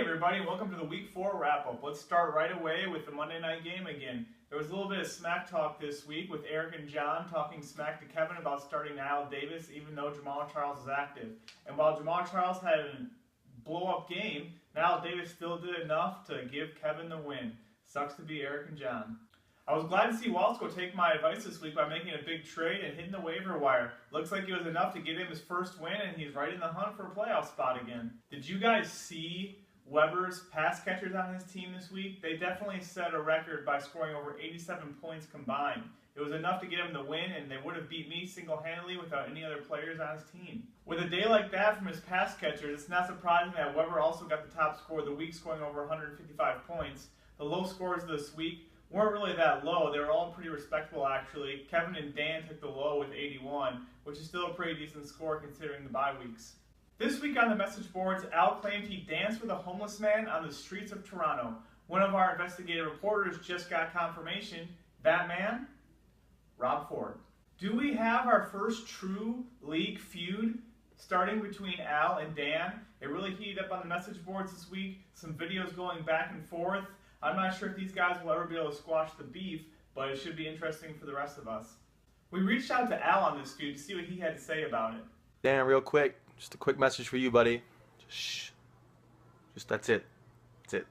everybody, and welcome to the Week 4 wrap-up. Let's start right away with the Monday night game again. There was a little bit of smack talk this week with Eric and John talking smack to Kevin about starting Al Davis even though Jamal Charles is active. And while Jamal Charles had a blow-up game, Al Davis still did enough to give Kevin the win. Sucks to be Eric and John. I was glad to see Walsko take my advice this week by making a big trade and hitting the waiver wire. Looks like it was enough to get him his first win, and he's right in the hunt for a playoff spot again. Did you guys see Weber's pass catchers on his team this week? They definitely set a record by scoring over 87 points combined. It was enough to get him the win, and they would have beat me single-handedly without any other players on his team. With a day like that from his pass catchers, it's not surprising that Weber also got the top score of the week, scoring over 155 points. The low scores this week weren't really that low. They were all pretty respectable, actually. Kevin and Dan took the low with 81, which is still a pretty decent score considering the bye weeks. This week on the message boards, Al claimed he danced with a homeless man on the streets of Toronto. One of our investigative reporters just got confirmation. That man? Rob Ford. Do we have our first true league feud starting between Al and Dan? It really heated up on the message boards this week. Some videos going back and forth. I'm not sure if these guys will ever be able to squash the beef, but it should be interesting for the rest of us. We reached out to Al on this feud to see what he had to say about it. Dan, real quick, just a quick message for you, buddy. Shh. Just that's it. That's it.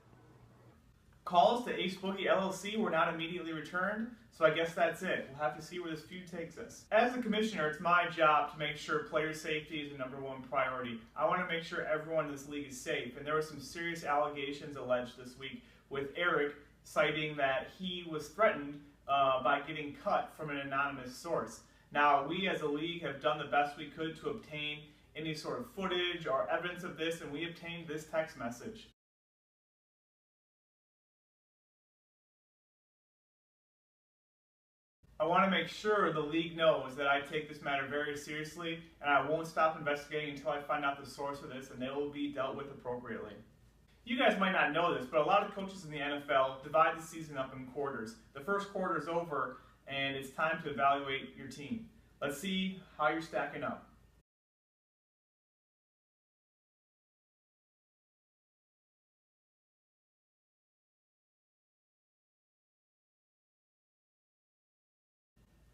Calls to Ace Boogie LLC were not immediately returned, so I guess that's it. We'll have to see where this feud takes us. As the commissioner, it's my job to make sure player safety is the #1 priority. I want to make sure everyone in this league is safe, and there were some serious allegations alleged this week, with Eric citing that he was threatened by getting cut from an anonymous source. Now, we as a league have done the best we could to obtain any sort of footage or evidence of this, and we obtained this text message. I want to make sure the league knows that I take this matter very seriously, and I won't stop investigating until I find out the source of this, and they will be dealt with appropriately. You guys might not know this, but a lot of coaches in the NFL divide the season up in quarters. The first quarter is over, and it's time to evaluate your team. Let's see how you're stacking up.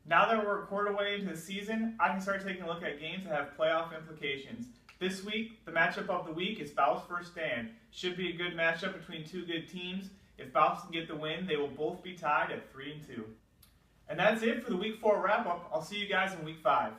Now that we're a quarter way into the season, I can start taking a look at games that have playoff implications. This week, the matchup of the week is Bouse vs. Dan. Should be a good matchup between two good teams. If Bouse can get the win, they will both be tied at 3-2. And that's it for the Week 4 wrap-up. I'll see you guys in Week 5.